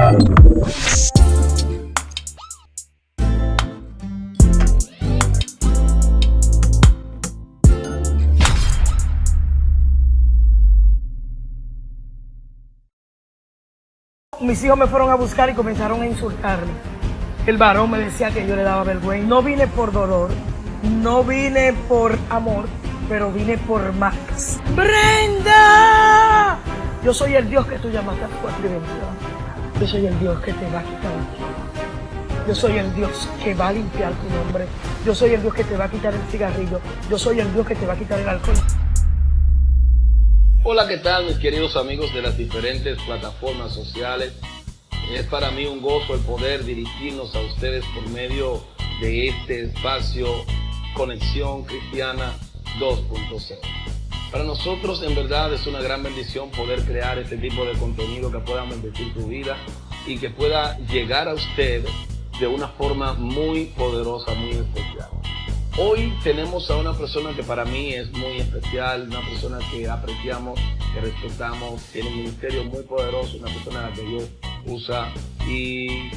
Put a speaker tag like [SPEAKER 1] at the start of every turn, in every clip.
[SPEAKER 1] Mis hijos me fueron a buscar y comenzaron a insultarme. El varón me decía que yo le daba vergüenza. No vine por dolor, no vine por amor, pero vine por más. ¡Brenda! Yo soy el Dios que tú llamaste a tu prevención. Yo soy el Dios que te va a quitar el tiempo. Yo soy el Dios que va a limpiar tu nombre. Yo soy el Dios que te va a quitar el cigarrillo. Yo soy el Dios que te va a quitar el alcohol.
[SPEAKER 2] Hola, ¿qué tal mis queridos amigos de las diferentes plataformas sociales? Es para mí un gozo el poder dirigirnos a ustedes por medio de este espacio Conexión Cristiana 2.0. Para nosotros en verdad es una gran bendición poder crear este tipo de contenido que pueda bendecir tu vida y que pueda llegar a usted de una forma muy poderosa, muy especial. Hoy tenemos a una persona que para mí es muy especial, una persona que apreciamos, que respetamos, tiene un ministerio muy poderoso, una persona a la que Dios usa y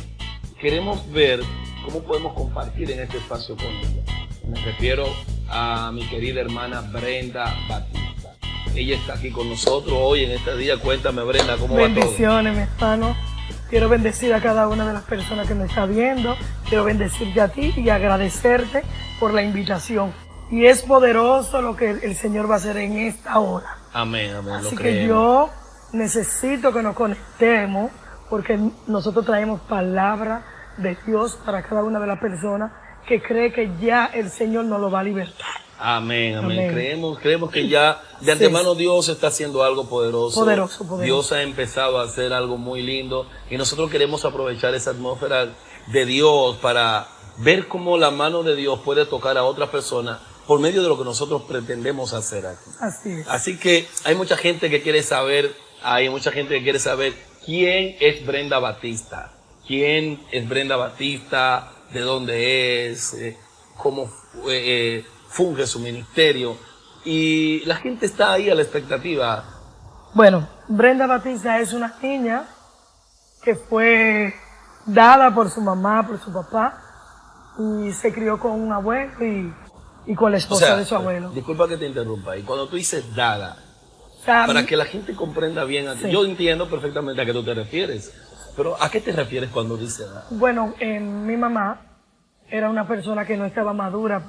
[SPEAKER 2] queremos ver cómo podemos compartir en este espacio con ella. Me refiero a mi querida hermana Brenda Batista. Ella está aquí con nosotros hoy en este día. Cuéntame, Brenda, ¿cómo va todo?
[SPEAKER 1] Bendiciones, mi hermano. Quiero bendecir a cada una de las personas que me está viendo. Quiero bendecirte a ti y agradecerte por la invitación. Y es poderoso lo que el Señor va a hacer en esta hora.
[SPEAKER 2] Amén, amén.
[SPEAKER 1] Así que yo necesito que nos conectemos porque nosotros traemos palabra de Dios para cada una de las personas que cree que ya el Señor nos lo va a libertar.
[SPEAKER 2] Amén, amén. Creemos que ya de antemano Dios está haciendo algo poderoso.
[SPEAKER 1] Poderoso.
[SPEAKER 2] Dios ha empezado a hacer algo muy lindo y nosotros queremos aprovechar esa atmósfera de Dios para ver cómo la mano de Dios puede tocar a otra persona por medio de lo que nosotros pretendemos hacer aquí.
[SPEAKER 1] Así es.
[SPEAKER 2] Así que hay mucha gente que quiere saber, quién es Brenda Batista. ¿Quién es Brenda Batista? ¿De dónde es? ¿Cómo funge su ministerio? Y la gente está ahí a la expectativa.
[SPEAKER 1] Bueno, Brenda Batista es una niña que fue dada por su mamá, por su papá, y se crió con un abuelo y con la esposa de su abuelo.
[SPEAKER 2] Disculpa que te interrumpa. Y cuando tú dices dada,
[SPEAKER 1] sea,
[SPEAKER 2] para que la gente comprenda bien,
[SPEAKER 1] sí.
[SPEAKER 2] Yo entiendo perfectamente a qué tú te refieres, pero ¿a qué te refieres cuando dices dada?
[SPEAKER 1] Bueno, mi mamá era una persona que no estaba madura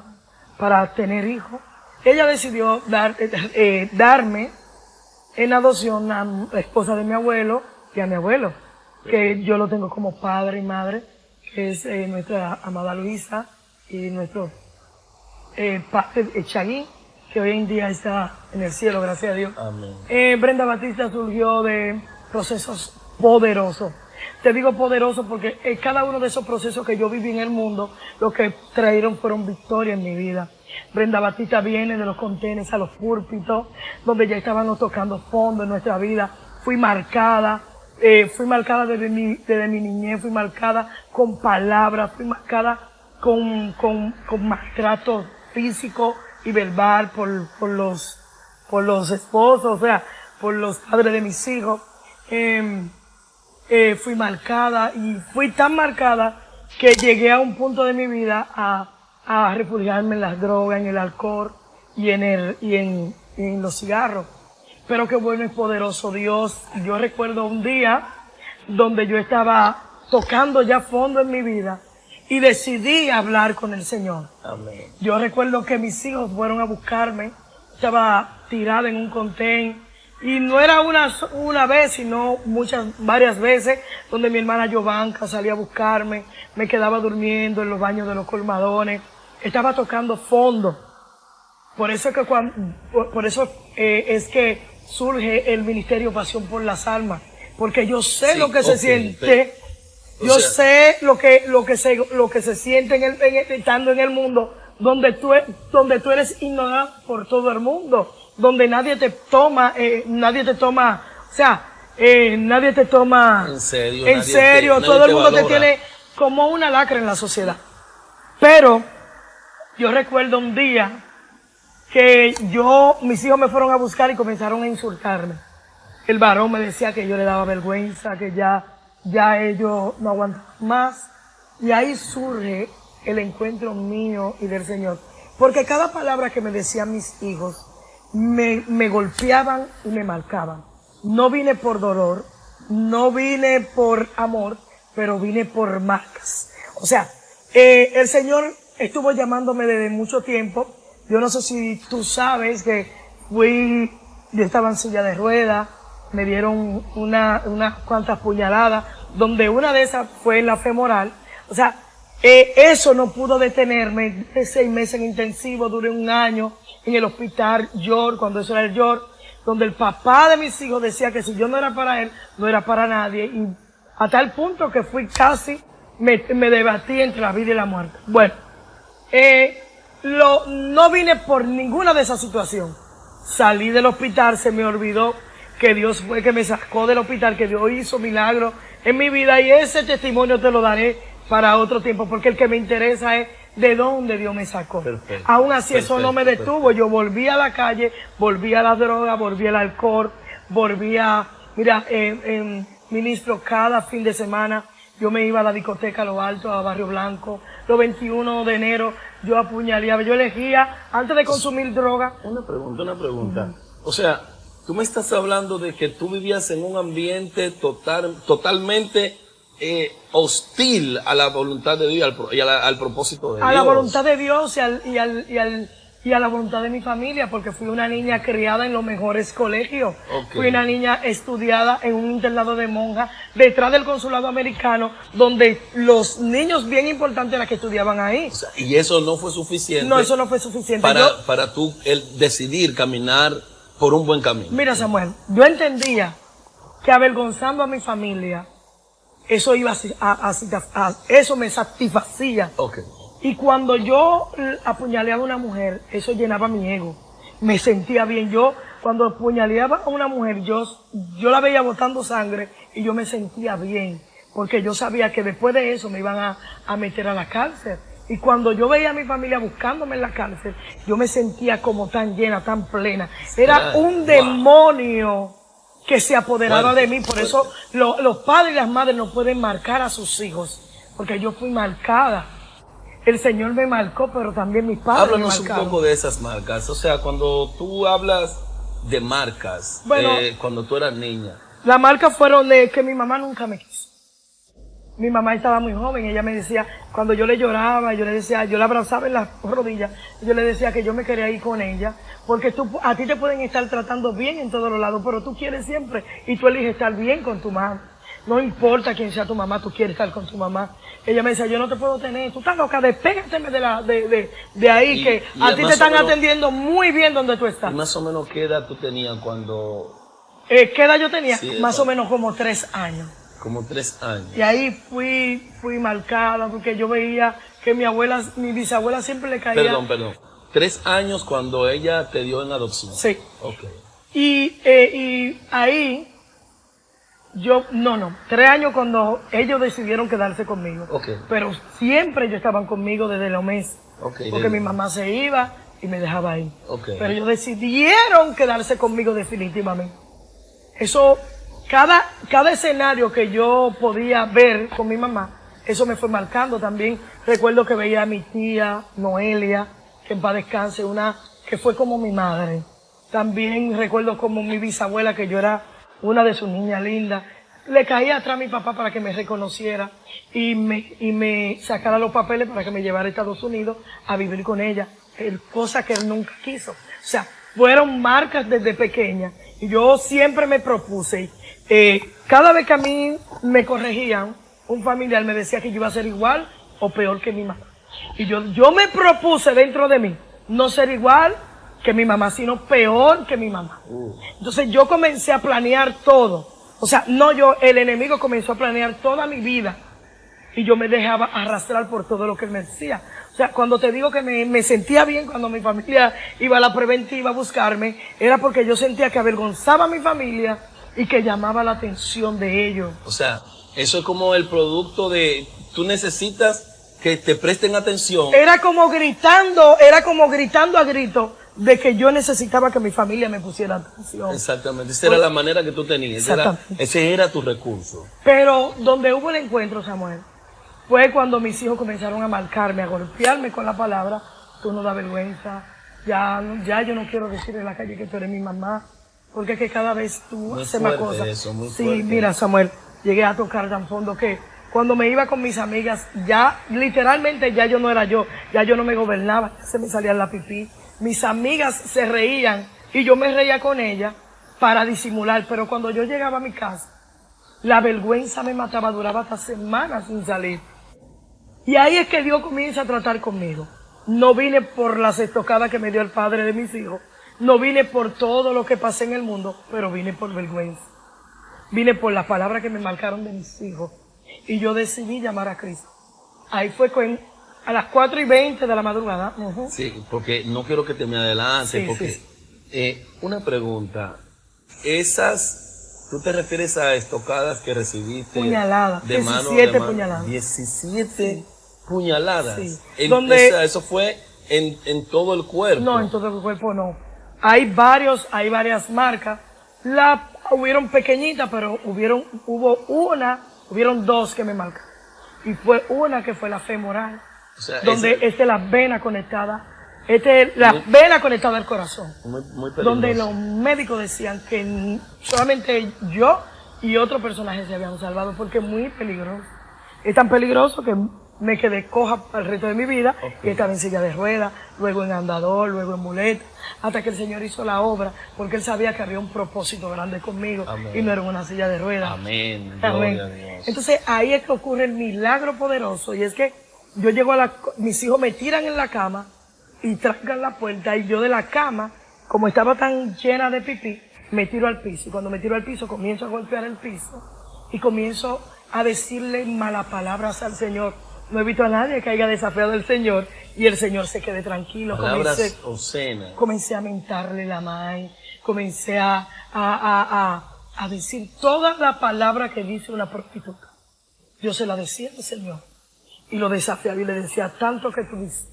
[SPEAKER 1] para tener hijos. Ella decidió darme en adopción a la esposa de mi abuelo y a mi abuelo, que yo lo tengo como padre y madre, que es nuestra amada Luisa y nuestro padre Chagui, que hoy en día está en el cielo, gracias a Dios.
[SPEAKER 2] Amén.
[SPEAKER 1] Brenda Batista surgió de procesos poderosos. Te digo poderoso porque cada uno de esos procesos que yo viví en el mundo, lo que trajeron fueron victorias en mi vida. Brenda Batista viene de los contenes a los púlpitos, donde ya estábamos tocando fondo en nuestra vida. Fui marcada desde mi niñez, fui marcada con palabras, fui marcada con maltrato físico y verbal por los esposos, o sea, por los padres de mis hijos. Fui marcada y fui tan marcada que llegué a un punto de mi vida a refugiarme en las drogas, en el alcohol y en los cigarros. Pero qué bueno y poderoso Dios. Yo recuerdo un día donde yo estaba tocando ya fondo en mi vida y decidí hablar con el Señor.
[SPEAKER 2] Amén.
[SPEAKER 1] Yo recuerdo que mis hijos fueron a buscarme, estaba tirada en un contén. Y no era una vez, sino varias veces, donde mi hermana Giovanca salía a buscarme, me quedaba durmiendo en los baños de los colmadones, estaba tocando fondo. Por eso es que surge el ministerio Pasión por las Almas, porque yo sé lo que se siente, sé lo que se siente estando en el mundo, donde tú eres ignorado por todo el mundo. Donde nadie te toma en serio, todo el mundo te tiene como una lacra en la sociedad. Pero yo recuerdo un día que mis hijos me fueron a buscar y comenzaron a insultarme. El varón me decía que yo le daba vergüenza, que ya ya ellos no aguantan más. Y ahí surge el encuentro mío y del Señor. Porque cada palabra que me decían mis hijos me golpeaban y me marcaban. No vine por dolor, no vine por amor, pero vine por marcas. O sea, el Señor estuvo llamándome desde mucho tiempo. Yo no sé si tú sabes que yo estaba en silla de ruedas, me dieron unas cuantas puñaladas, donde una de esas fue en la femoral. O sea, eso no pudo detenerme. De 6 meses en intensivo, duré 1 año en el hospital York, cuando eso era el York, donde el papá de mis hijos decía que si yo no era para él, no era para nadie. Y a tal punto que fui casi, me debatí entre la vida y la muerte. Bueno, no vine por ninguna de esas situaciones. Salí del hospital, se me olvidó que Dios fue que me sacó del hospital, que Dios hizo milagros en mi vida, y ese testimonio te lo daré para otro tiempo, porque el que me interesa es de dónde Dios me sacó.
[SPEAKER 2] Perfecto.
[SPEAKER 1] Aún así, eso no me detuvo. Yo volví a la calle, volví a la droga, volví al alcohol, volví a... Mira, ministro, cada fin de semana yo me iba a la discoteca a Lo Alto, a Barrio Blanco. Los 21 de enero yo apuñaleaba, yo elegía, antes de consumir droga...
[SPEAKER 2] Una pregunta. O sea, tú me estás hablando de que tú vivías en un ambiente totalmente hostil a la voluntad de Dios y al propósito de Dios.
[SPEAKER 1] A la voluntad de Dios y a la voluntad de mi familia, porque fui una niña criada en los mejores colegios.
[SPEAKER 2] Okay.
[SPEAKER 1] Fui una niña estudiada en un internado de monjas detrás del consulado americano, donde los niños bien importantes eran que estudiaban ahí.
[SPEAKER 2] O sea, y eso no fue suficiente.
[SPEAKER 1] No, eso no fue suficiente.
[SPEAKER 2] Para tú decidir caminar por un buen camino.
[SPEAKER 1] Mira, Samuel, yo entendía que avergonzando a mi familia, eso iba eso me satisfacía.
[SPEAKER 2] Okay.
[SPEAKER 1] Y cuando yo apuñaleaba a una mujer, eso llenaba mi ego. Me sentía bien. Yo, cuando apuñaleaba a una mujer, yo la veía botando sangre y yo me sentía bien. Porque yo sabía que después de eso me iban a meter a la cárcel. Y cuando yo veía a mi familia buscándome en la cárcel, yo me sentía como tan llena, tan plena. Era un demonio que se apoderaba de mí. Por eso los padres y las madres no pueden marcar a sus hijos. Porque yo fui marcada. El Señor me marcó, pero también mis padres me marcaron.
[SPEAKER 2] Háblanos un poco de esas marcas. O sea, cuando tú hablas de marcas,
[SPEAKER 1] bueno,
[SPEAKER 2] cuando tú eras niña.
[SPEAKER 1] Las marcas fueron de que mi mamá nunca me quiso. Mi mamá estaba muy joven, ella me decía, cuando yo le lloraba, yo le decía, yo la abrazaba en las rodillas, yo le decía que yo me quería ir con ella, porque a ti te pueden estar tratando bien en todos los lados, pero tú quieres siempre, y tú eliges estar bien con tu mamá. No importa quién sea tu mamá, tú quieres estar con tu mamá. Ella me decía, yo no te puedo tener, tú estás loca, despégateme de ahí, que a ti te están atendiendo muy bien donde tú estás.
[SPEAKER 2] ¿Y más o menos qué edad tú tenías cuando...?
[SPEAKER 1] ¿Qué edad yo tenía?
[SPEAKER 2] Sí,
[SPEAKER 1] más o menos como 3 años.
[SPEAKER 2] Como 3 años.
[SPEAKER 1] Y ahí fui marcada, porque yo veía que mi bisabuela siempre le caía...
[SPEAKER 2] Perdón. 3 años cuando ella te dio en adopción.
[SPEAKER 1] Sí.
[SPEAKER 2] Okay.
[SPEAKER 1] Y ahí... 3 años cuando ellos decidieron quedarse conmigo.
[SPEAKER 2] Okay.
[SPEAKER 1] Pero siempre ellos estaban conmigo desde los meses.
[SPEAKER 2] Okay,
[SPEAKER 1] porque mi mamá se iba y me dejaba ahí.
[SPEAKER 2] Okay.
[SPEAKER 1] Pero ellos decidieron quedarse conmigo definitivamente. Eso, cada escenario que yo podía ver con mi mamá, eso me fue marcando también. Recuerdo que veía a mi tía Noelia, que en paz descanse, que fue como mi madre. También recuerdo como mi bisabuela, que yo era una de sus niñas lindas. Le caía atrás a mi papá para que me reconociera y me sacara los papeles para que me llevara a Estados Unidos a vivir con ella, cosa que él nunca quiso. O sea, fueron marcas desde pequeña y yo siempre me propuse, cada vez que a mí me corregían, un familiar me decía que yo iba a ser igual o peor que mi mamá. Y yo me propuse dentro de mí no ser igual que mi mamá, sino peor que mi mamá. Entonces yo comencé a planear todo. O sea, el enemigo comenzó a planear toda mi vida y yo me dejaba arrastrar por todo lo que él me decía. O sea, cuando te digo que me sentía bien cuando mi familia iba a la preventiva a buscarme, era porque yo sentía que avergonzaba a mi familia y que llamaba la atención de ellos.
[SPEAKER 2] O sea, eso es como el producto de, tú necesitas que te presten atención.
[SPEAKER 1] Era como gritando a grito. de que yo necesitaba que mi familia me pusiera atención.
[SPEAKER 2] Exactamente, esa era la manera que tú tenías, ese era tu recurso.
[SPEAKER 1] Pero donde hubo el encuentro, Samuel, fue cuando mis hijos comenzaron a marcarme, a golpearme con la palabra, tú no das vergüenza, ya yo no quiero decir en la calle que tú eres mi mamá, porque es que cada vez tú haces más cosas.
[SPEAKER 2] Eso, muy
[SPEAKER 1] sí,
[SPEAKER 2] fuerte.
[SPEAKER 1] Mira, Samuel, llegué a tocar tan fondo que cuando me iba con mis amigas, ya literalmente ya yo no era yo, ya yo no me gobernaba, ya se me salía la pipí. Mis amigas se reían y yo me reía con ellas para disimular, pero cuando yo llegaba a mi casa, la vergüenza me mataba, duraba hasta semanas sin salir. Y ahí es que Dios comienza a tratar conmigo. No vine por las estocadas que me dio el padre de mis hijos, no vine por todo lo que pasé en el mundo, pero vine por vergüenza. Vine por las palabras que me marcaron de mis hijos. Y yo decidí llamar a Cristo. Ahí fue a las 4:20 de la madrugada.
[SPEAKER 2] Sí, porque no quiero que te me adelantes, porque una pregunta, ¿tú te refieres a estocadas que recibiste?
[SPEAKER 1] Puñaladas,
[SPEAKER 2] de
[SPEAKER 1] 17 puñaladas.
[SPEAKER 2] 17 puñaladas.
[SPEAKER 1] Sí.
[SPEAKER 2] Eso fue en todo el cuerpo.
[SPEAKER 1] No, en todo el cuerpo no. Hay varias marcas. Hubieron pequeñitas, pero hubieron dos que me marcaron. Y fue una que fue la femoral,
[SPEAKER 2] o sea,
[SPEAKER 1] donde esta es la vena conectada, vena conectada al corazón.
[SPEAKER 2] Muy peligroso.
[SPEAKER 1] Donde los médicos decían que solamente yo y otro personaje se habían salvado, porque es muy peligroso. Es tan peligroso que me quedé coja para el resto de mi vida, y estaba en silla de ruedas, luego en andador, luego en muleta, hasta que el Señor hizo la obra, porque Él sabía que había un propósito grande conmigo. Amén. Y no era una silla de ruedas.
[SPEAKER 2] Amén.
[SPEAKER 1] Amén. Entonces ahí es que ocurre el milagro poderoso, y es que yo llego mis hijos me tiran en la cama y trancan la puerta, y yo de la cama, como estaba tan llena de pipí, me tiro al piso, y cuando me tiro al piso comienzo a golpear el piso y comienzo a decirle malas palabras al Señor. No he visto a nadie que haya desafiado al Señor y el Señor se quede tranquilo.
[SPEAKER 2] Palabras obscenas.
[SPEAKER 1] Comencé a mentarle la madre, comencé a decir toda la palabra que dice una prostituta. Yo se la decía al Señor y lo desafiaba y le decía, tanto que tú dices,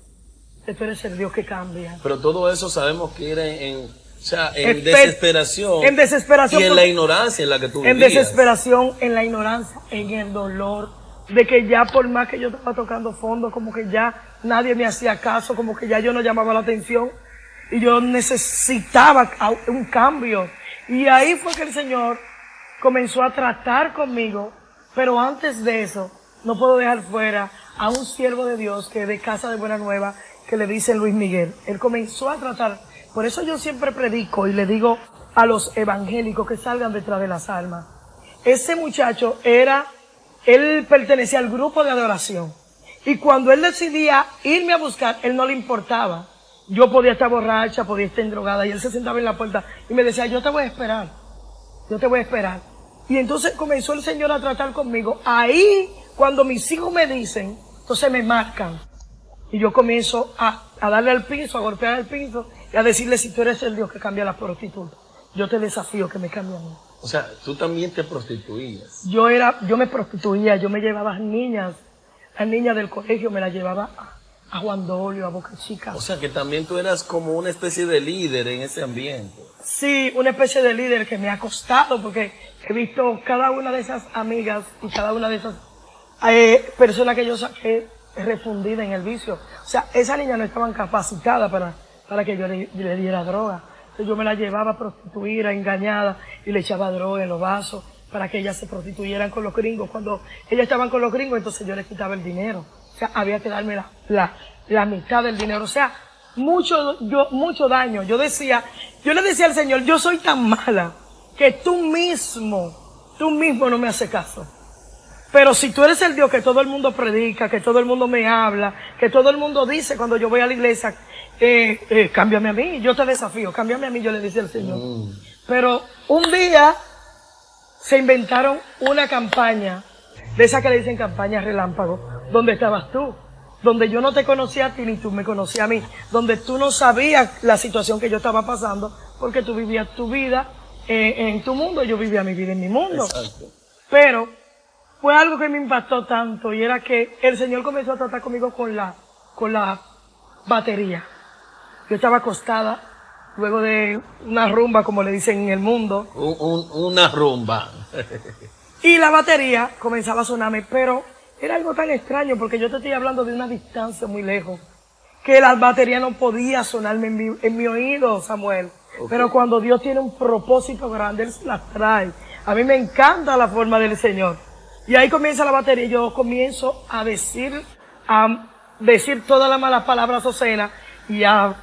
[SPEAKER 1] que tú eres el Dios que cambia.
[SPEAKER 2] Pero todo eso sabemos que era en desesperación.
[SPEAKER 1] En desesperación.
[SPEAKER 2] Y en la ignorancia en la que tú vivías.
[SPEAKER 1] En desesperación, en la ignorancia, en el dolor. De que ya por más que yo estaba tocando fondo, como que ya nadie me hacía caso, como que ya yo no llamaba la atención. Y yo necesitaba un cambio. Y ahí fue que el Señor comenzó a tratar conmigo. Pero antes de eso, no puedo dejar fuera a un siervo de Dios que es de Casa de Buena Nueva, que le dicen Luis Miguel. Él comenzó a tratar. Por eso yo siempre predico y le digo a los evangélicos que salgan detrás de las almas. Ese muchacho él pertenecía al grupo de adoración. Y cuando él decidía irme a buscar, él no le importaba. Yo podía estar borracha, podía estar drogada, y él se sentaba en la puerta y me decía, yo te voy a esperar. Yo te voy a esperar. Y entonces comenzó el Señor a tratar conmigo. Ahí, cuando mis hijos me dicen, entonces me marcan. Y yo comienzo a darle al piso, a golpear el piso, y a decirle, si tú eres el Dios que cambia a las prostitutas, yo te desafío que me cambie a mí.
[SPEAKER 2] O sea, tú también te prostituías.
[SPEAKER 1] Yo me prostituía, yo me llevaba a niñas del colegio, me las llevaba a Juan Dolio, a Boca Chica.
[SPEAKER 2] O sea, que también tú eras como una especie de líder en ese ambiente.
[SPEAKER 1] Sí, una especie de líder que me ha costado, porque he visto cada una de esas amigas y cada una de esas personas que yo saqué refundida en el vicio. O sea, esas niñas no estaban capacitadas para que yo le diera droga. Entonces yo me la llevaba a prostituir, a engañada, y le echaba droga en los vasos para que ellas se prostituyeran con los gringos. Cuando ellas estaban con los gringos, entonces yo les quitaba el dinero. O sea, había que darme la mitad del dinero. O sea, mucho daño. Yo le decía al Señor, yo soy tan mala que tú mismo no me haces caso. Pero si tú eres el Dios que todo el mundo predica, que todo el mundo me habla, que todo el mundo dice cuando yo voy a la iglesia, cámbiame a mí, yo te desafío, cámbiame a mí, yo le decía al Señor. Pero un día se inventaron una campaña, de esa que le dicen campaña relámpago, donde estabas tú, donde yo no te conocía a ti ni tú me conocías a mí, donde tú no sabías la situación que yo estaba pasando, porque tú vivías tu vida en tu mundo, yo vivía mi vida en mi mundo.
[SPEAKER 2] Exacto.
[SPEAKER 1] Pero fue algo que me impactó tanto, y era que el Señor comenzó a tratar conmigo con la batería. Yo estaba acostada luego de una rumba, como le dicen en el mundo.
[SPEAKER 2] Una rumba.
[SPEAKER 1] Y la batería comenzaba a sonarme, pero era algo tan extraño porque yo te estoy hablando de una distancia muy lejos, que la batería no podía sonarme en mi oído, Samuel. Okay. Pero cuando Dios tiene un propósito grande, Él se las trae. A mí me encanta la forma del Señor. Y ahí comienza la batería y yo comienzo a decir todas las malas palabras obscenas y ya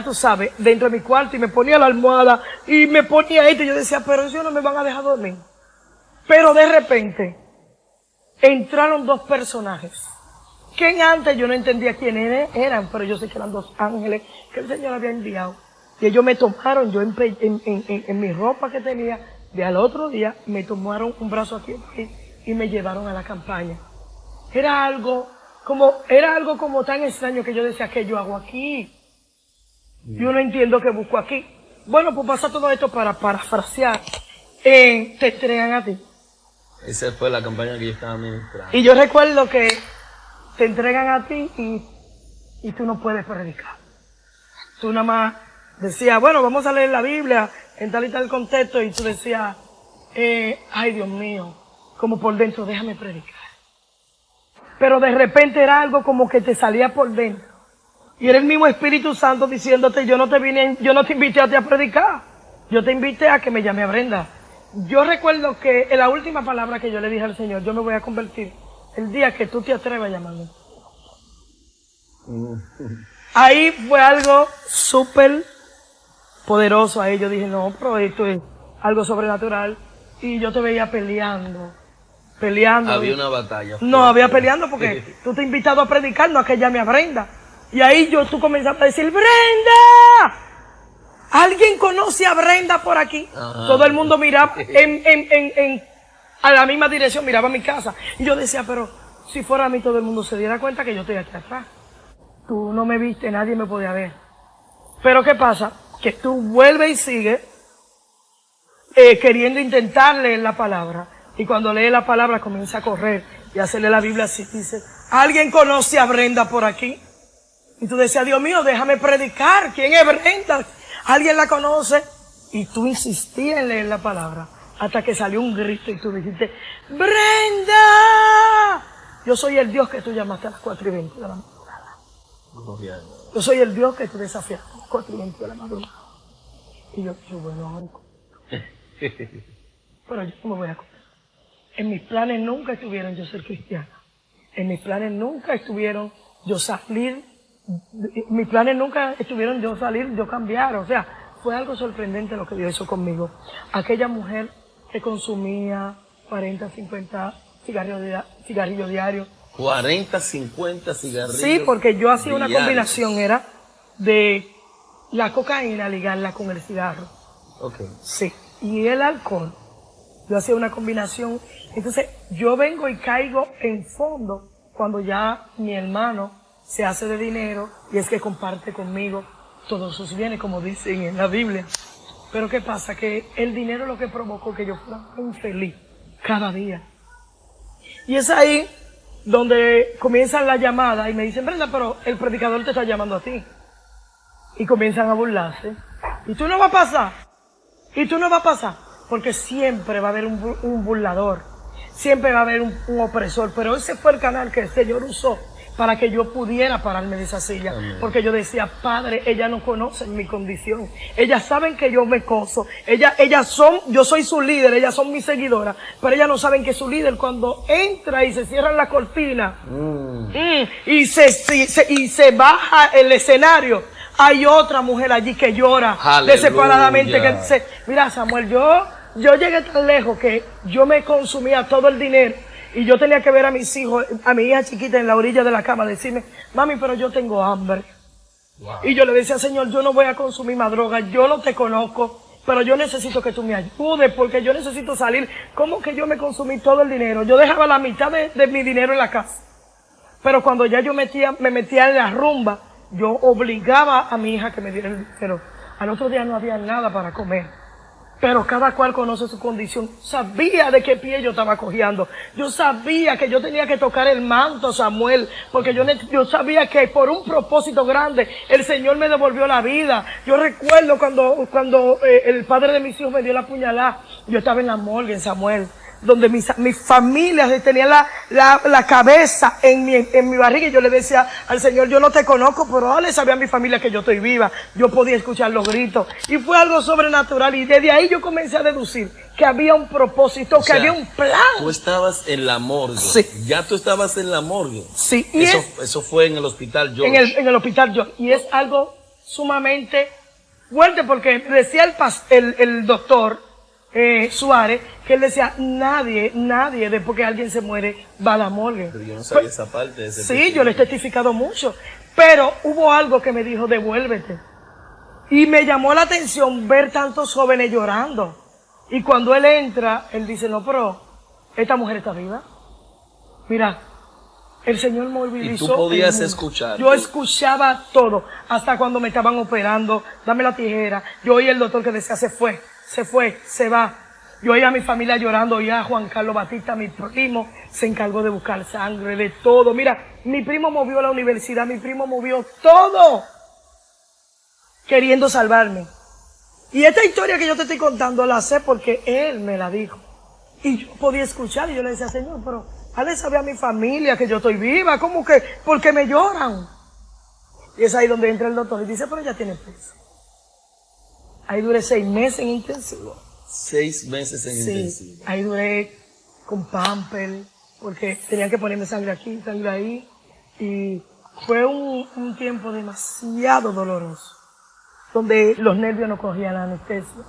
[SPEAKER 1] tú sabes, dentro de mi cuarto, y me ponía la almohada y me ponía esto y yo decía, pero ellos no me van a dejar dormir. Pero de repente entraron dos personajes que antes yo no entendía quiénes eran, pero yo sé que eran dos ángeles que el Señor había enviado. Y ellos me tomaron, yo en mi ropa que tenía, de al otro día, me tomaron un brazo aquí y me llevaron a la campaña. Era algo como tan extraño que yo decía, ¿qué yo hago aquí? Yo no entiendo qué busco aquí. Bueno, pues pasa todo esto para parafrasear. Te entregan a ti.
[SPEAKER 2] Esa fue la campaña que yo estaba ministrando.
[SPEAKER 1] Y yo recuerdo que te entregan a ti y tú no puedes predicar. Tú nada más decías, bueno, vamos a leer la Biblia en tal y tal contexto, y tú decías, ay Dios mío, como por dentro, déjame predicar. Pero de repente era algo como que te salía por dentro. Y era el mismo Espíritu Santo diciéndote, yo no te invité a ti a predicar, yo te invité a que me llame a Brenda. Yo recuerdo que en la última palabra que yo le dije al Señor, yo me voy a convertir el día que tú te atrevas a llamarme. Ahí fue algo súper poderoso. Ahí yo dije, no, pero esto es algo sobrenatural. Y yo te veía peleando.
[SPEAKER 2] Había una batalla.
[SPEAKER 1] No, había peleando porque tú te has invitado a predicar, no a que llame a Brenda. Y ahí tú comenzabas a decir, ¡Brenda! ¿Alguien conoce a Brenda por aquí? Ajá. Todo el mundo miraba a la misma dirección, miraba a mi casa. Y yo decía, pero si fuera a mí todo el mundo se diera cuenta que yo estoy aquí atrás. Tú no me viste, nadie me podía ver. Pero ¿qué pasa? Que tú vuelves y sigues queriendo intentar leer la palabra. Y cuando lee la palabra comienza a correr y a hacerle la Biblia así. Dice, ¿alguien conoce a Brenda por aquí? Y tú decías, Dios mío, déjame predicar. ¿Quién es Brenda? ¿Alguien la conoce? Y tú insistías en leer la palabra hasta que salió un grito y tú dijiste, ¡Brenda! Yo soy el Dios que tú llamaste a las 4:20 de la madrugada. Yo soy el Dios que tú desafiaste a las 4:20 de la madrugada. Y yo bueno, ahora. Pero yo no me voy a comer. En mis planes nunca estuvieron yo ser cristiana. En mis planes nunca estuvieron yo salir. Mis planes nunca estuvieron yo salir, yo cambiar. O sea, fue algo sorprendente lo que Dios hizo conmigo. Aquella mujer que consumía 40, 50 cigarrillos diarios.
[SPEAKER 2] 40, 50 cigarrillos.
[SPEAKER 1] Sí, porque yo hacía una combinación, era de la cocaína ligarla con el cigarro.
[SPEAKER 2] Okay.
[SPEAKER 1] Sí, y el alcohol. Yo hacía una combinación. Entonces, yo vengo y caigo en fondo cuando ya mi hermano se hace de dinero y es que comparte conmigo todos sus bienes, como dicen en la Biblia. Pero ¿qué pasa? Que el dinero es lo que provocó que yo fuera infeliz cada día. Y es ahí donde comienzan las llamadas y me dicen, Brenda, pero el predicador te está llamando a ti. Y comienzan a burlarse. Y tú no vas a pasar. Y tú no vas a pasar. Porque siempre va a haber un burlador. Siempre va a haber un opresor. Pero ese fue el canal que el Señor usó para que yo pudiera pararme de esa silla. Amén. Porque yo decía, Padre, ellas no conocen mi condición. Ellas saben que yo me coso. Yo soy su líder, ellas son mis seguidoras. Pero ellas no saben que su líder cuando entra y se cierra la cortina y se baja el escenario, hay otra mujer allí que llora. Aleluya. Desesperadamente. Que dice, mira Samuel, yo llegué tan lejos que yo me consumía todo el dinero. Y yo tenía que ver a mis hijos, a mi hija chiquita en la orilla de la cama, decirme, mami, pero yo tengo hambre. Wow. Y yo le decía, Señor, yo no voy a consumir más droga, yo no te conozco, pero yo necesito que tú me ayudes porque yo necesito salir. ¿Cómo que yo me consumí todo el dinero? Yo dejaba la mitad de mi dinero en la casa. Pero cuando ya yo me metía en la rumba, yo obligaba a mi hija que me diera el dinero. Al otro día no había nada para comer. Pero cada cual conoce su condición. Sabía de qué pie yo estaba cojeando. Yo sabía que yo tenía que tocar el manto, Samuel, porque yo sabía que por un propósito grande el Señor me devolvió la vida. Yo recuerdo cuando el padre de mis hijos me dio la puñalada, yo estaba en la morgue, en Samuel, donde mi familia tenía la cabeza en mi barriga, y yo le decía al Señor, yo no te conozco, pero dale saber a mi familia que yo estoy viva. Yo podía escuchar los gritos, y fue algo sobrenatural, y desde ahí yo comencé a deducir que había un propósito, que había un plan.
[SPEAKER 2] Tú estabas en la morgue.
[SPEAKER 1] Sí.
[SPEAKER 2] Ya tú estabas en la morgue.
[SPEAKER 1] Sí. Y
[SPEAKER 2] eso fue en el hospital George.
[SPEAKER 1] En el hospital George. Y es algo sumamente fuerte, porque decía el doctor Suárez, que él decía, nadie, después que alguien se muere, va a la morgue.
[SPEAKER 2] Pero yo no sabía esa parte. De ese
[SPEAKER 1] sí,
[SPEAKER 2] testimonio.
[SPEAKER 1] yo le he testificado mucho. Pero hubo algo que me dijo, devuélvete. Y me llamó la atención ver tantos jóvenes llorando. Y cuando él entra, él dice, no, pero esta mujer está viva. Mira, el Señor movilizó.
[SPEAKER 2] Y tú podías escuchar.
[SPEAKER 1] Yo escuchaba todo, hasta cuando me estaban operando, dame la tijera. Yo oía el doctor que decía, se fue, se va. Yo oía a mi familia llorando, oía a Juan Carlos Batista, mi primo, se encargó de buscar sangre, de todo. Mira, mi primo movió la universidad, mi primo movió todo, queriendo salvarme. Y esta historia que yo te estoy contando la sé porque él me la dijo. Y yo podía escuchar, y yo le decía, Señor, pero hazle saber a mi familia que yo estoy viva, ¿cómo que? ¿Por qué me lloran? Y es ahí donde entra el doctor y dice, pero ella tiene peso. Ahí duré 6 meses en intensivo.
[SPEAKER 2] 6 meses en intensivo.
[SPEAKER 1] Ahí duré con pamper, porque tenían que ponerme sangre aquí, sangre ahí. Y fue un tiempo demasiado doloroso, donde los nervios no cogían la anestesia,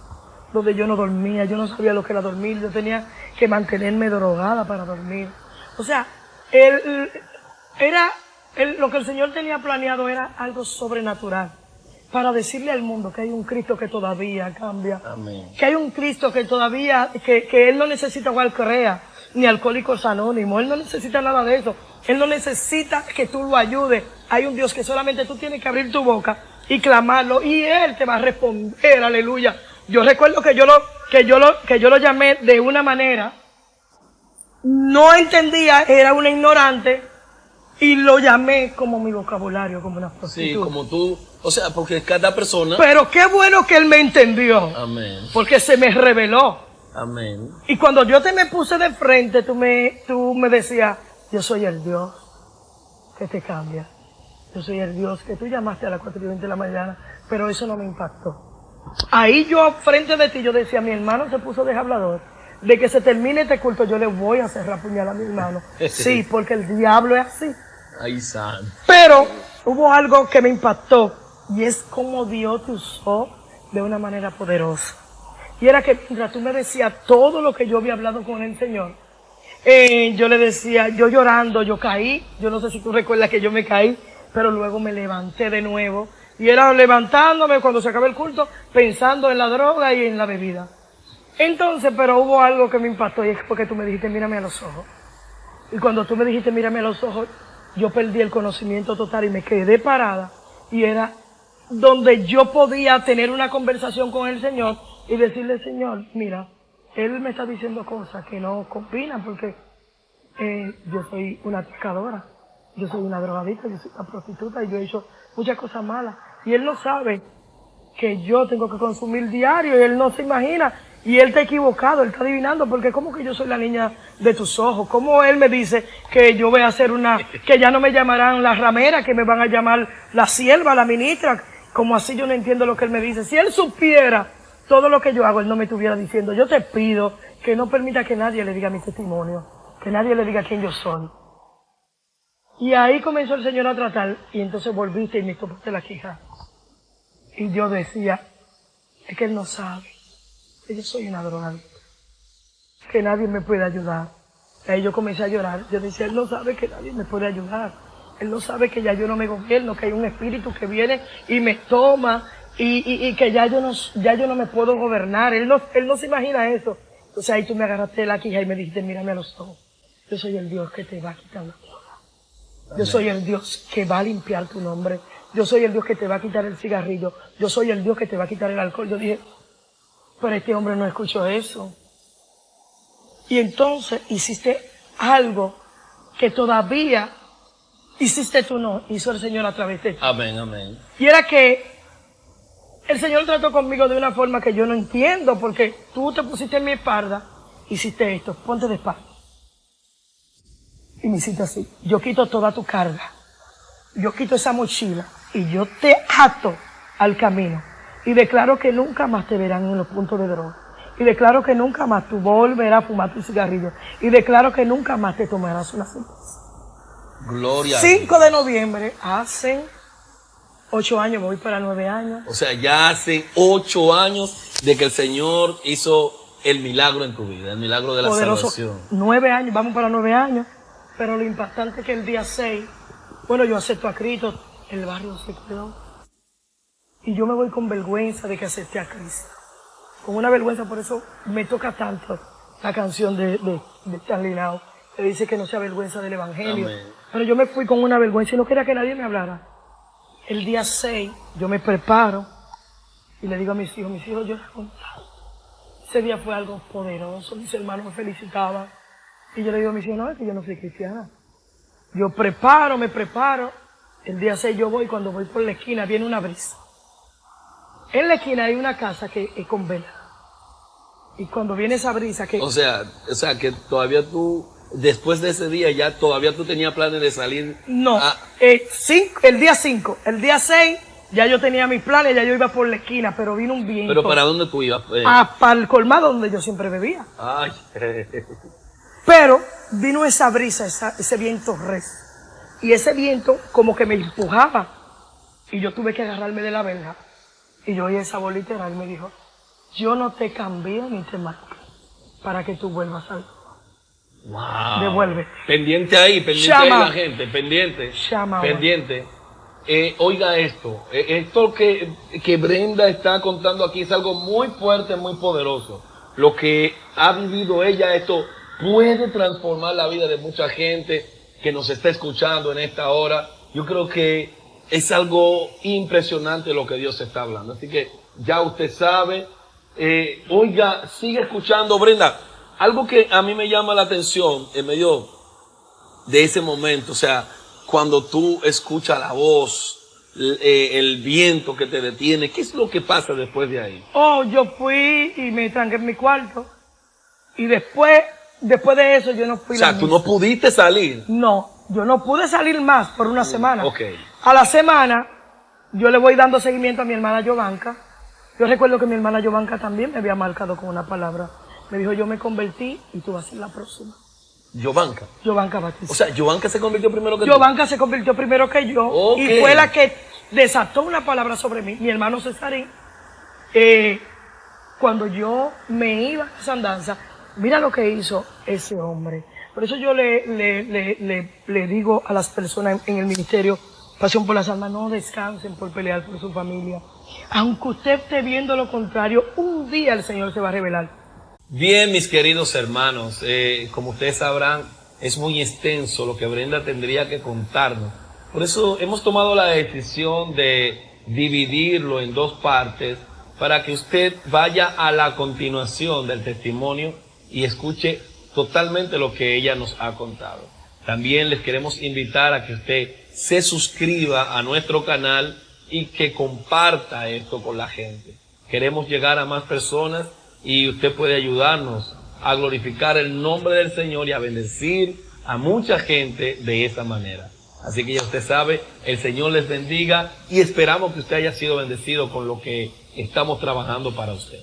[SPEAKER 1] donde yo no dormía, yo no sabía lo que era dormir, yo tenía que mantenerme drogada para dormir. O sea, lo que el Señor tenía planeado era algo sobrenatural, para decirle al mundo que hay un Cristo que todavía cambia.
[SPEAKER 2] Amén.
[SPEAKER 1] Que hay un Cristo que todavía, que Él no necesita Walcrea, ni Alcohólicos Anónimos, Él no necesita nada de eso. Él no necesita que tú lo ayudes. Hay un Dios que solamente tú tienes que abrir tu boca y clamarlo, y Él te va a responder, aleluya. Yo recuerdo que yo lo llamé de una manera, no entendía, era una ignorante, y lo llamé como mi vocabulario, como una prostituta.
[SPEAKER 2] Sí, como tú, o sea, porque cada persona...
[SPEAKER 1] Pero qué bueno que Él me entendió.
[SPEAKER 2] Amén.
[SPEAKER 1] Porque se me reveló.
[SPEAKER 2] Amén.
[SPEAKER 1] Y cuando yo me puse de frente, tú me decías, yo soy el Dios que te cambia. Yo soy el Dios que tú llamaste a las 4:20 de la mañana, pero eso no me impactó. Ahí yo, frente de ti, yo decía, mi hermano se puso de hablador. De que se termine este culto, yo le voy a cerrar puñal a mi hermano. Sí, porque el diablo es así.
[SPEAKER 2] Ay, santo.
[SPEAKER 1] Pero hubo algo que me impactó, y es como Dios te usó de una manera poderosa. Y era que mientras tú me decías todo lo que yo había hablado con el Señor, yo le decía, yo llorando, yo caí. Yo no sé si tú recuerdas que yo me caí, pero luego me levanté de nuevo. Y era levantándome cuando se acabó el culto, pensando en la droga y en la bebida. Entonces, pero hubo algo que me impactó, y es porque tú me dijiste, mírame a los ojos. Y cuando tú me dijiste, mírame a los ojos, yo perdí el conocimiento total y me quedé parada. Y era donde yo podía tener una conversación con el Señor y decirle, Señor, mira, Él me está diciendo cosas que no combinan, porque yo soy una pecadora, yo soy una drogadicta, yo soy una prostituta, y yo he hecho muchas cosas malas. Y Él no sabe que yo tengo que consumir diario, y Él no se imagina. Y Él está equivocado, Él está adivinando, porque ¿cómo que yo soy la niña de tus ojos? ¿Cómo Él me dice que yo voy a hacer que ya no me llamarán la ramera, que me van a llamar la sierva, la ministra? Como así yo no entiendo lo que Él me dice. Si Él supiera todo lo que yo hago, Él no me estuviera diciendo, yo te pido que no permita que nadie le diga mi testimonio, que nadie le diga quién yo soy. Y ahí comenzó el Señor a tratar, y entonces volviste y me topaste la quija. Y yo decía, es que Él no sabe que yo soy una drogadicta, que nadie me puede ayudar. Ahí yo comencé a llorar. Yo decía, Él no sabe que nadie me puede ayudar. Él no sabe que ya yo no me gobierno, que hay un espíritu que viene y me toma, y que ya yo no me puedo gobernar. Él no se imagina eso. Entonces ahí tú me agarraste la quija y me dijiste, mírame a los ojos. Yo soy el Dios que te va a quitar la droga. Yo soy el Dios que va a limpiar tu nombre. Yo soy el Dios que te va a quitar el cigarrillo. Yo soy el Dios que te va a quitar el alcohol. Yo dije, Pero este hombre no escuchó eso. Y entonces hiciste algo que todavía hiciste tú, no, hizo el Señor a través de ti.
[SPEAKER 2] Amén, amén.
[SPEAKER 1] Y era que el Señor trató conmigo de una forma que yo no entiendo, porque tú te pusiste en mi espalda, hiciste esto, ponte de espalda. Y me hiciste así. Yo quito toda tu carga. Yo quito esa mochila y yo te ato al camino. Y declaro que nunca más te verán en los puntos de droga. Y declaro que nunca más tú volverás a fumar tu cigarrillo. Y declaro que nunca más te tomarás una cerveza.
[SPEAKER 2] Gloria.
[SPEAKER 1] 5 de noviembre, hace 8 años, voy para 9 años.
[SPEAKER 2] O sea, ya hace 8 años de que el Señor hizo el milagro en tu vida, el milagro de la
[SPEAKER 1] Poderoso.
[SPEAKER 2] salvación.
[SPEAKER 1] 9 años, vamos para 9 años. Pero lo impactante es que el día 6, bueno, yo acepto a Cristo, el barrio se quedó. Y yo me voy con vergüenza de que acepté a Cristo. Con una vergüenza, por eso me toca tanto la canción de Stanley Now, que dice que no se avergüenza del Evangelio.
[SPEAKER 2] Amén.
[SPEAKER 1] Pero yo me fui con una vergüenza y no quería que nadie me hablara. El día 6, yo me preparo y le digo a mis hijos yo les contaba. Ese día fue algo poderoso, mis hermanos me felicitaban. Y yo le digo a mis hijos, no, es que yo no soy cristiana. Yo me preparo. El día 6 yo voy, cuando voy por la esquina viene una brisa. En la esquina hay una casa que es con vela. Y cuando viene esa brisa que...
[SPEAKER 2] O sea que todavía tú, después de ese día, ya todavía tú tenías planes de salir.
[SPEAKER 1] No, el día 5, el día 6, ya yo tenía mis planes, ya yo iba por la esquina, pero vino un viento.
[SPEAKER 2] ¿Pero para dónde tú ibas?
[SPEAKER 1] Para el colmado donde yo siempre bebía.
[SPEAKER 2] Ay.
[SPEAKER 1] Pero vino esa brisa, ese viento recio. Y ese viento como que me empujaba. Y yo tuve que agarrarme de la verja. Y yo oí esa voz literal y me dijo, yo no te cambié ni te marqué para que tú vuelvas a...
[SPEAKER 2] Wow.
[SPEAKER 1] Devuelve.
[SPEAKER 2] Pendiente ahí la gente, pendiente. Pendiente. Oiga esto, esto que Brenda está contando aquí es algo muy fuerte, muy poderoso. Lo que ha vivido ella, esto puede transformar la vida de mucha gente que nos está escuchando en esta hora. Yo creo que es algo impresionante lo que Dios está hablando. Así que ya usted sabe. Oiga, sigue escuchando, Brenda. Algo que a mí me llama la atención en medio de ese momento, o sea, cuando tú escuchas la voz, el viento que te detiene, ¿qué es lo que pasa después de ahí?
[SPEAKER 1] Yo fui y me tranqué en mi cuarto. Y después de eso yo no fui.
[SPEAKER 2] O sea, tú no pudiste salir.
[SPEAKER 1] No, yo no pude salir más por una semana.
[SPEAKER 2] Okay.
[SPEAKER 1] A la semana, yo le voy dando seguimiento a mi hermana Yovanka. Yo recuerdo que mi hermana Yovanka también me había marcado con una palabra. Me dijo, yo me convertí y tú vas a ser la próxima.
[SPEAKER 2] Yovanka.
[SPEAKER 1] Yovanka Batista.
[SPEAKER 2] O sea, Yovanka se convirtió primero que tú.
[SPEAKER 1] Yovanka se convirtió primero que yo.
[SPEAKER 2] Okay.
[SPEAKER 1] Y fue la que desató una palabra sobre mí. Mi hermano Cesarín, cuando yo me iba a esa andanza, mira lo que hizo ese hombre. Por eso yo le digo a las personas en el ministerio Pasión por las Almas, no descansen por pelear por su familia. Aunque usted esté viendo lo contrario, un día el Señor se va a revelar.
[SPEAKER 2] Bien, mis queridos hermanos, como ustedes sabrán, es muy extenso lo que Brenda tendría que contarnos. Por eso hemos tomado la decisión de dividirlo en 2 partes para que usted vaya a la continuación del testimonio y escuche totalmente lo que ella nos ha contado. También les queremos invitar a que usted se suscriba a nuestro canal y que comparta esto con la gente. Queremos llegar a más personas y usted puede ayudarnos a glorificar el nombre del Señor y a bendecir a mucha gente de esa manera. Así que ya usted sabe, el Señor les bendiga y esperamos que usted haya sido bendecido con lo que estamos trabajando para usted.